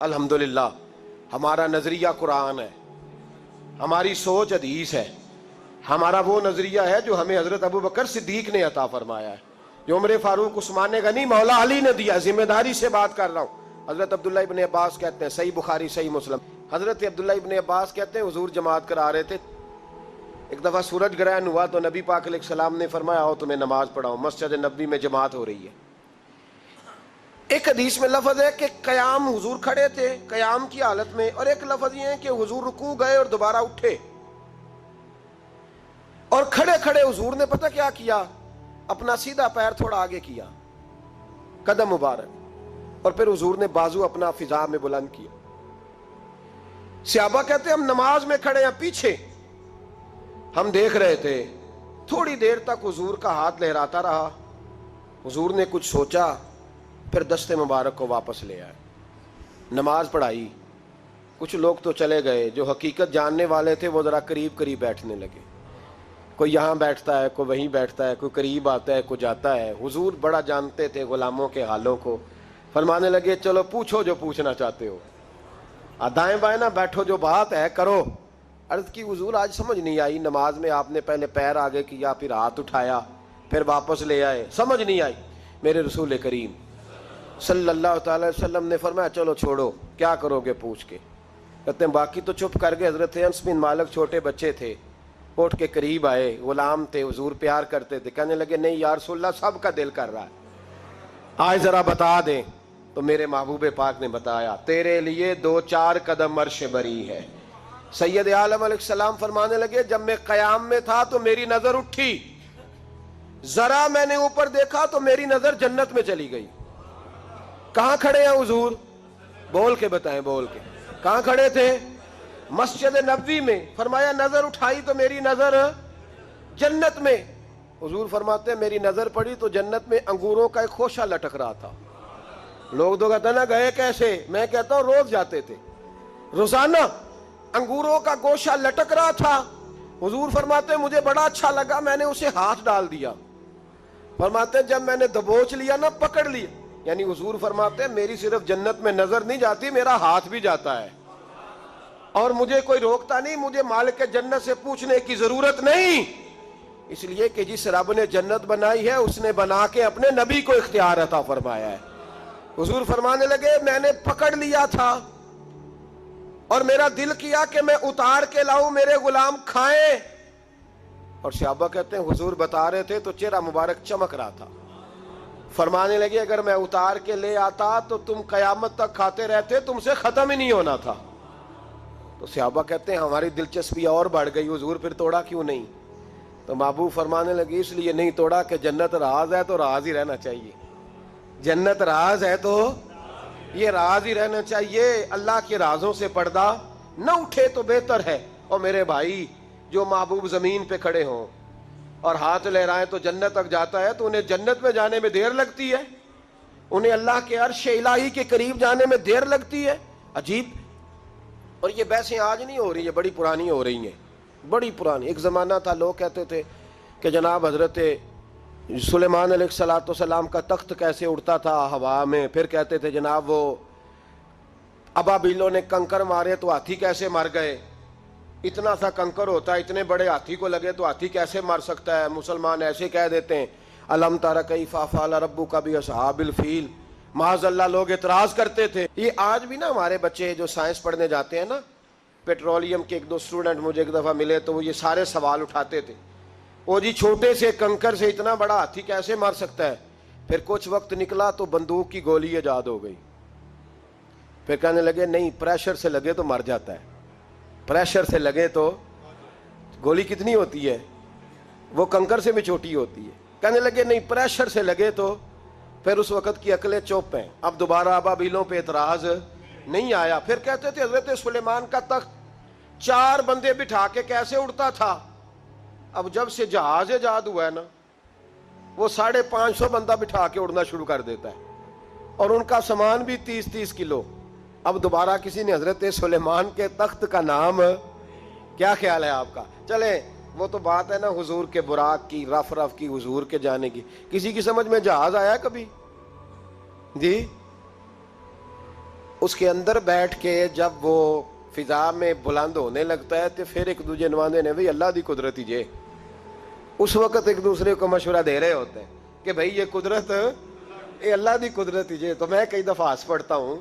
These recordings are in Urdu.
الحمدللہ ہمارا نظریہ قرآن ہے، ہماری سوچ حدیث ہے، ہمارا وہ نظریہ ہے جو ہمیں حضرت ابو بکر صدیق نے عطا فرمایا ہے، جو عمر فاروق عثمان غنی مولا علی نے دیا۔ ذمہ داری سے بات کر رہا ہوں۔ حضرت عبداللہ ابن عباس کہتے ہیں، صحیح بخاری صحیح مسلم، حضرت عبداللہ ابن عباس کہتے ہیں حضور جماعت کرا رہے تھے، ایک دفعہ سورج گرہن ہوا تو نبی پاک علیہ السلام نے فرمایا آؤ تمہیں نماز پڑھاؤں، مسجد نبوی میں جماعت ہو رہی ہے۔ ایک حدیث میں لفظ ہے کہ قیام، حضور کھڑے تھے قیام کی حالت میں، اور ایک لفظ یہ ہے کہ حضور رکوع گئے اور دوبارہ اٹھے، اور کھڑے کھڑے حضور نے پتہ کیا کیا، اپنا سیدھا پیر تھوڑا آگے کیا، قدم مبارک، اور پھر حضور نے بازو اپنا فضا میں بلند کیا۔ صحابہ کہتے ہیں ہم نماز میں کھڑے ہیں پیچھے، ہم دیکھ رہے تھے، تھوڑی دیر تک حضور کا ہاتھ لہراتا رہا، حضور نے کچھ سوچا، پھر دست مبارک کو واپس لے آئے، نماز پڑھائی۔ کچھ لوگ تو چلے گئے، جو حقیقت جاننے والے تھے وہ ذرا قریب قریب بیٹھنے لگے، کوئی یہاں بیٹھتا ہے، کوئی وہیں بیٹھتا ہے، کوئی قریب آتا ہے، کوئی جاتا ہے۔ حضور بڑا جانتے تھے غلاموں کے حالوں کو، فرمانے لگے چلو پوچھو جو پوچھنا چاہتے ہو، دائیں بائیں نہ بیٹھو، جو بات ہے کرو۔ عرض کی حضور آج سمجھ نہیں آئی، نماز میں آپ نے پہلے پیر آگے کیا، پھر ہاتھ اٹھایا، پھر واپس لے آئے، سمجھ نہیں آئی۔ میرے رسول کریم صلی اللہ تعالی وسلم نے فرمایا چلو چھوڑو، کیا کرو گے پوچھ کے۔ کہتے ہیں باقی تو چپ کر گئے۔ حضرت انس بن مالک چھوٹے بچے تھے، اٹھ کے قریب آئے، غلام تھے، حضور پیار کرتے تھے، کہنے لگے نہیں یا رسول اللہ سب کا دل کر رہا ہے، آج ذرا بتا دیں۔ تو میرے محبوب پاک نے بتایا تیرے لیے 2-4 قدم عرش بری ہے۔ سید عالم علیہ السلام فرمانے لگے جب میں قیام میں تھا تو میری نظر اٹھی، ذرا میں نے اوپر دیکھا تو میری نظر جنت میں چلی گئی۔ کہاں کھڑے ہیں حضور؟ بول کے بتائیں، بول کے۔ کہاں کھڑے تھے؟ مسجد نبوی میں۔ فرمایا نظر اٹھائی تو میری نظر جنت میں۔ حضور فرماتے ہیں میری نظر پڑی تو جنت میں انگوروں کا ایک خوشہ لٹک رہا تھا۔ لوگ تو کہتے ہیں نا گئے کیسے، میں کہتا ہوں روز جاتے تھے، روزانہ انگوروں کا گوشہ لٹک رہا تھا۔ حضور فرماتے ہیں مجھے بڑا اچھا لگا، میں نے اسے ہاتھ ڈال دیا۔ فرماتے ہیں جب میں نے دبوچ لیا نا، پکڑ لیا، یعنی حضور فرماتے ہیں میری صرف جنت میں نظر نہیں جاتی، میرا ہاتھ بھی جاتا ہے، اور مجھے کوئی روکتا نہیں، مجھے مالک جنت سے پوچھنے کی ضرورت نہیں، اس لیے کہ جس رب نے جنت بنائی ہے اس نے بنا کے اپنے نبی کو اختیار عطا فرمایا ہے۔ حضور فرمانے لگے میں نے پکڑ لیا تھا اور میرا دل کیا کہ میں اتار کے لاؤں، میرے غلام کھائیں۔ اور صحابہ کہتے ہیں حضور بتا رہے تھے تو چہرہ مبارک چمک رہا تھا۔ فرمانے لگے اگر میں اتار کے لے آتا تو تم قیامت تک کھاتے رہتے، تم سے ختم ہی نہیں ہونا تھا۔ تو صحابہ کہتے ہیں ہماری دلچسپی اور بڑھ گئی، حضور پھر توڑا کیوں نہیں؟ تو محبوب فرمانے لگے اس لیے نہیں توڑا کہ جنت راز ہے تو راز ہی رہنا چاہیے، جنت راز ہے تو یہ راز ہی رہنا چاہیے، اللہ کے رازوں سے پردہ نہ اٹھے تو بہتر ہے۔ اور میرے بھائی جو محبوب زمین پہ کھڑے ہوں اور ہاتھ لہرائیں تو جنت تک جاتا ہے، تو انہیں جنت میں جانے میں دیر لگتی ہے، انہیں اللہ کے عرش الہی کے قریب جانے میں دیر لگتی ہے۔ عجیب۔ اور یہ بحثیں آج نہیں ہو رہی، یہ بڑی پرانی ہو رہی ہیں، بڑی پرانی۔ ایک زمانہ تھا لوگ کہتے تھے کہ جناب حضرت سلیمان علیہ السلام کا تخت کیسے اڑتا تھا ہوا میں، پھر کہتے تھے جناب وہ ابابیلوں نے کنکر مارے تو ہاتھی کیسے مر گئے، اتنا سا کنکر ہوتا ہے، اتنے بڑے ہاتھی کو لگے تو ہاتھی کیسے مر سکتا ہے۔ مسلمان ایسے کہہ دیتے ہیں الم تر کیف فعل ربک باصحاب الفیل، معاذ اللہ لوگ اعتراض کرتے تھے۔ یہ آج بھی نا ہمارے بچے جو سائنس پڑھنے جاتے ہیں نا، پیٹرولیم کے 1-2 اسٹوڈنٹ مجھے ایک دفعہ ملے تو وہ یہ سارے سوال اٹھاتے تھے، وہ جی چھوٹے سے کنکر سے اتنا بڑا ہاتھی کیسے مار سکتا ہے؟ پھر کچھ وقت نکلا تو بندوق کی گولی ایجاد ہو گئی، پھر کہنے لگے نہیں پریشر سے لگے تو مر جاتا ہے، پریشر سے لگے تو گولی کتنی ہوتی ہے، وہ کنکر سے بھی چھوٹی ہوتی ہے۔ کہنے لگے نہیں پریشر سے لگے تو، پھر اس وقت کی عقلیں چوپ ہیں، اب دوبارہ ابابیلوں پہ اعتراض نہیں آیا۔ پھر کہتے تھے حضرت سلیمان کا تخت 4 بندے بٹھا کے کیسے اڑتا تھا، اب جب سے جہاز ایجاد ہوا ہے نا، وہ 550 بندہ بٹھا کے اڑنا شروع کر دیتا ہے، اور ان کا سامان بھی 30-30 کلو۔ اب دوبارہ کسی نے حضرت سلیمان کے تخت کا نام، کیا خیال ہے آپ کا؟ چلیں وہ تو بات ہے نا حضور کے براق کی، رف کی، حضور کے جانے کی، کسی کی سمجھ میں جہاز آیا ہے کبھی؟ جی اس کے اندر بیٹھ کے جب وہ فضا میں بلند ہونے لگتا ہے تو پھر ایک دوسرے نماندے نے بھی اللہ دی قدرت ہی جے، اس وقت ایک دوسرے کو مشورہ دے رہے ہوتے ہیں کہ بھائی یہ قدرت یہ اللہ دی قدرت ہی جے۔ تو میں کئی دفعہ ہنس پڑتا ہوں،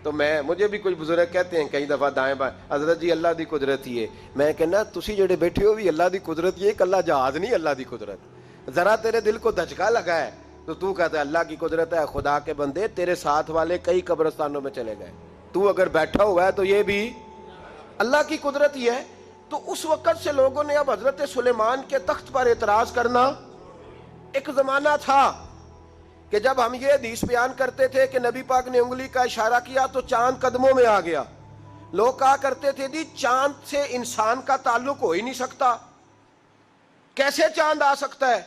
تو مجھے بھی کچھ بزرگ کہتے ہیں کئی دفعہ دائیں بائیں، حضرت جی اللہ دی قدرت ہی ہے۔ میں کہنا تسی جڑے بیٹھے ہو بھی اللہ دی قدرت یہ ایک اللہ جہاز نہیں اللہ دی قدرت، ذرا تیرے دل کو دھچکا لگا ہے تو کہتا ہے اللہ کی قدرت ہے۔ خدا کے بندے تیرے ساتھ والے کئی قبرستانوں میں چلے گئے، تو اگر بیٹھا ہوا ہے تو یہ بھی اللہ کی قدرت ہی ہے۔ تو اس وقت سے لوگوں نے اب حضرت سلیمان کے تخت پر اعتراض کرنا، ایک زمانہ تھا کہ جب ہم یہ حدیث بیان کرتے تھے کہ نبی پاک نے انگلی کا اشارہ کیا تو چاند قدموں میں آ گیا، لوگ کہا کرتے تھے جی چاند سے انسان کا تعلق ہو ہی نہیں سکتا، کیسے چاند آ سکتا ہے؟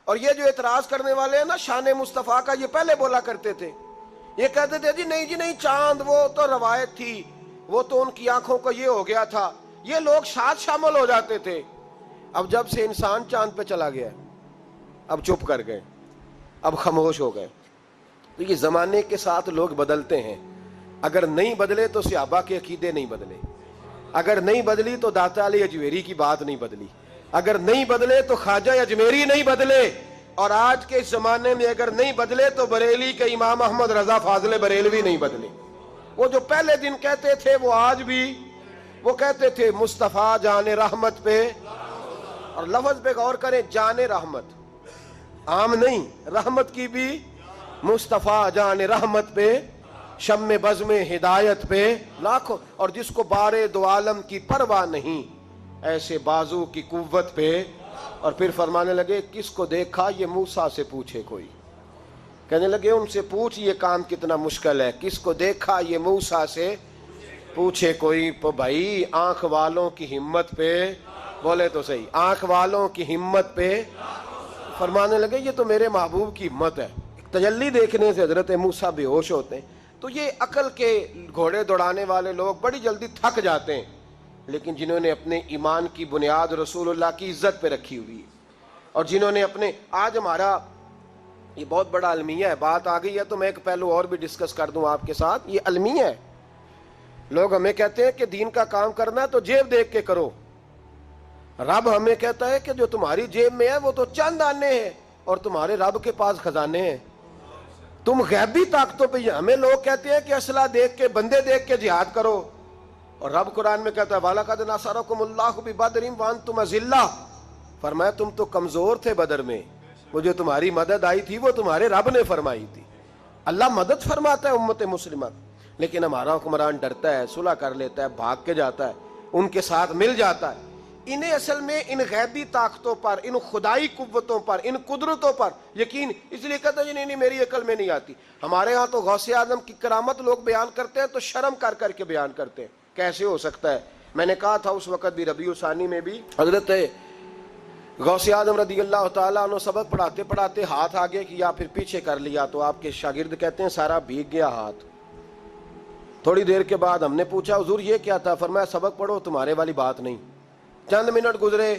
اور یہ جو اعتراض کرنے والے ہیں نا شان مصطفیٰ کا، یہ پہلے بولا کرتے تھے، یہ کہتے تھے جی نہیں چاند وہ تو روایت تھی، وہ تو ان کی آنکھوں کو یہ ہو گیا تھا، یہ لوگ ساتھ شامل ہو جاتے تھے۔ اب جب سے انسان چاند پہ چلا گیا اب چپ کر گئے، اب خاموش ہو گئے۔ تو یہ زمانے کے ساتھ لوگ بدلتے ہیں، اگر نہیں بدلے تو صحابہ کے عقیدے نہیں بدلے، اگر نہیں بدلی تو داتا علی اجویری کی بات نہیں بدلی، اگر نہیں بدلے تو خواجہ اجمیری نہیں بدلے، اور آج کے اس زمانے میں اگر نہیں بدلے تو بریلی کے امام احمد رضا فاضل بریلوی نہیں بدلے۔ وہ جو پہلے دن کہتے تھے وہ آج بھی وہ کہتے تھے مصطفیٰ جان رحمت پہ، اور لفظ پہ غور کریں، جان رحمت عام نہیں، رحمت کی بھی، مصطفیٰ جان رحمت پہ، شم بزم ہدایت پہ لاکھوں، اور جس کو بارے دو عالم کی پرواہ نہیں ایسے بازو کی قوت پہ۔ اور پھر فرمانے لگے کس کو دیکھا یہ موسیٰ سے پوچھے کوئی، کہنے لگے ان سے پوچھ یہ کام کتنا مشکل ہے، کس کو دیکھا یہ موسیٰ سے پوچھے کوئی۔ تو بھائی آنکھ والوں کی ہمت پہ، بولے تو صحیح، آنکھ والوں کی ہمت پہ۔ فرمانے لگے یہ تو میرے محبوب کی ہمت ہے۔ تجلی دیکھنے سے حضرت موسیٰ بے ہوش ہوتے ہیں۔ تو یہ عقل کے گھوڑے دوڑانے والے لوگ بڑی جلدی تھک جاتے ہیں، لیکن جنہوں نے اپنے ایمان کی بنیاد رسول اللہ کی عزت پہ رکھی ہوئی ہے، اور جنہوں نے اپنے، آج ہمارا یہ بہت بڑا المیہ ہے، بات آ گئی ہے تو میں ایک پہلو اور بھی ڈسکس کر دوں آپ کے ساتھ۔ یہ المیہ ہے، لوگ ہمیں کہتے ہیں کہ دین کا کام کرنا ہے تو جیب دیکھ کے کرو، رب ہمیں کہتا ہے کہ جو تمہاری جیب میں ہے وہ تو چند آنے ہیں اور تمہارے رب کے پاس خزانے ہیں، تم غیبی طاقتوں پہ۔ ہمیں لوگ کہتے ہیں کہ اسلحہ دیکھ کے، بندے دیکھ کے جہاد کرو، اور رب قرآن میں کہتا ہے وَلَقَدْ نَصَرَكُمُ اللَّهُ بِبَدْرٍ وَأَنْتُمْ أَذِلَّةٌ، فرمایا تم تو کمزور تھے بدر میں، وہ جو تمہاری مدد آئی تھی وہ تمہارے رب نے فرمائی تھی۔ اللہ مدد فرماتا ہے امت مسلمہ، لیکن ہمارا حکمران ڈرتا ہے، صلح کر لیتا ہے، بھاگ کے جاتا ہے، ان کے ساتھ مل جاتا ہے۔ انہیں اصل میں ان غیبی طاقتوں پر، ان خدائی قوتوں پر، ان قدرتوں پر یقین، اس لیے کہتا ہے نہیں میری عقل میں نہیں آتی۔ ہمارے ہاں تو غوث اعظم کی کرامت لوگ بیان کرتے ہیں تو شرم کر کر کے بیان کرتے ہیں، کیسے ہو سکتا ہے؟ میں نے کہا تھا اس وقت بھی، ربیع الثانی میں بھی حضرت غوث اعظم رضی اللہ تعالیٰ عنہ سبق پڑھاتے پڑھاتے ہاتھ آگے کیا پھر پیچھے کر لیا، تو آپ کے شاگرد کہتے ہیں سارا بھیگ گیا ہاتھ۔ تھوڑی دیر کے بعد ہم نے پوچھا حضور یہ کیا تھا؟ فرمایا سبق پڑھو، تمہارے والی بات نہیں۔ چند منٹ گزرے،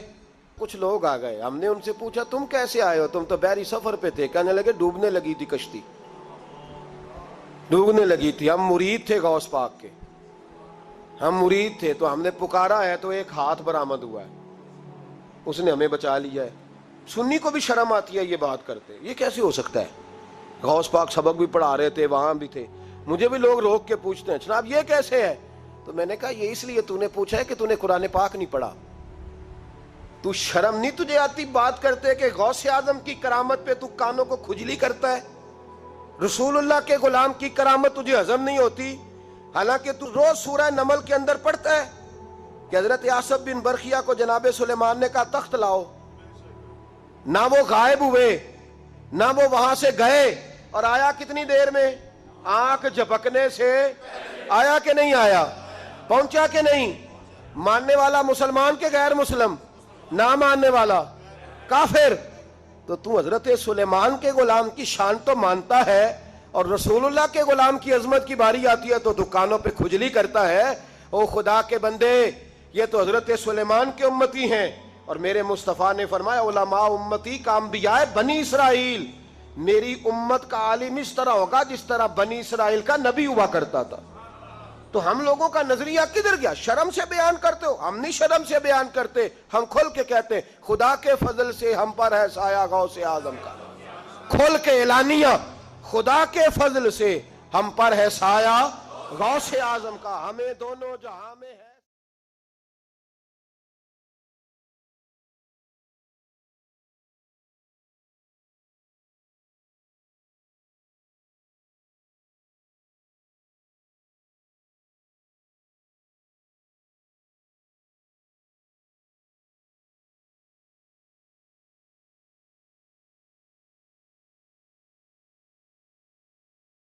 کچھ لوگ آ گئے، ہم نے ان سے پوچھا تم کیسے آئے ہو؟ تم تو بحری سفر پہ تھے۔ کہنے لگے ڈوبنے لگی تھی کشتی، ڈوبنے لگی تھی، ہم مرید تھے غوث پاک کے، ہم مرید تھے، تو ہم نے پکارا ہے تو ایک ہاتھ برآمد ہوا ہے، اس نے ہمیں بچا لیا ہے۔ سنی کو بھی شرم آتی ہے یہ بات کرتے، یہ کیسے ہو سکتا ہے؟ غوث پاک سبق بھی پڑھا رہے تھے، وہاں بھی تھے، مجھے بھی لوگ روک کے پوچھتے ہیں جناب یہ کیسے ہے؟ تو میں نے کہا یہ اس لیے تو نے پوچھا ہے کہ تو نے قرآن پاک نہیں پڑھا، تو شرم نہیں تجھے آتی بات کرتے کہ غوث اعظم کی کرامت پہ تو کانوں کو کھجلی کرتا ہے؟ رسول اللہ کے غلام کی کرامت تجھے ہضم نہیں ہوتی؟ حالانکہ تو روز سورہ نمل کے اندر پڑھتا ہے کہ حضرت آصف بن برخیہ کو جناب سلیمان نے کہا تخت لاؤ، نہ وہ غائب ہوئے نہ وہ وہاں سے گئے، اور آیا کتنی دیر میں؟ آنکھ جھپکنے سے آیا کہ نہیں آیا؟ پہنچا کہ نہیں؟ ماننے والا مسلمان کے غیر مسلم؟ نہ ماننے والا کافر۔ تو حضرت سلیمان کے غلام کی شان تو مانتا ہے، اور رسول اللہ کے غلام کی عظمت کی باری آتی ہے تو دکانوں پہ کھجلی کرتا ہے۔ او خدا کے بندے، یہ تو حضرت سلیمان کے امتی ہیں، اور میرے مصطفیٰ نے فرمایا علماء امتی کا انبیاء بنی اسرائیل، میری امت کا عالم اس طرح ہوگا جس طرح بنی اسرائیل کا نبی ہوا کرتا تھا۔ تو ہم لوگوں کا نظریہ کدھر گیا؟ شرم سے بیان کرتے ہو؟ ہم نہیں شرم سے بیان کرتے، ہم کھل کے کہتے ہیں خدا کے فضل سے ہم پر ہے سایہ غوث اعظم کا، کھل کے اعلانیہ، خدا کے فضل سے ہم پر ہے سایہ غوث اعظم کا، ہمیں دونوں جہاں میں ہے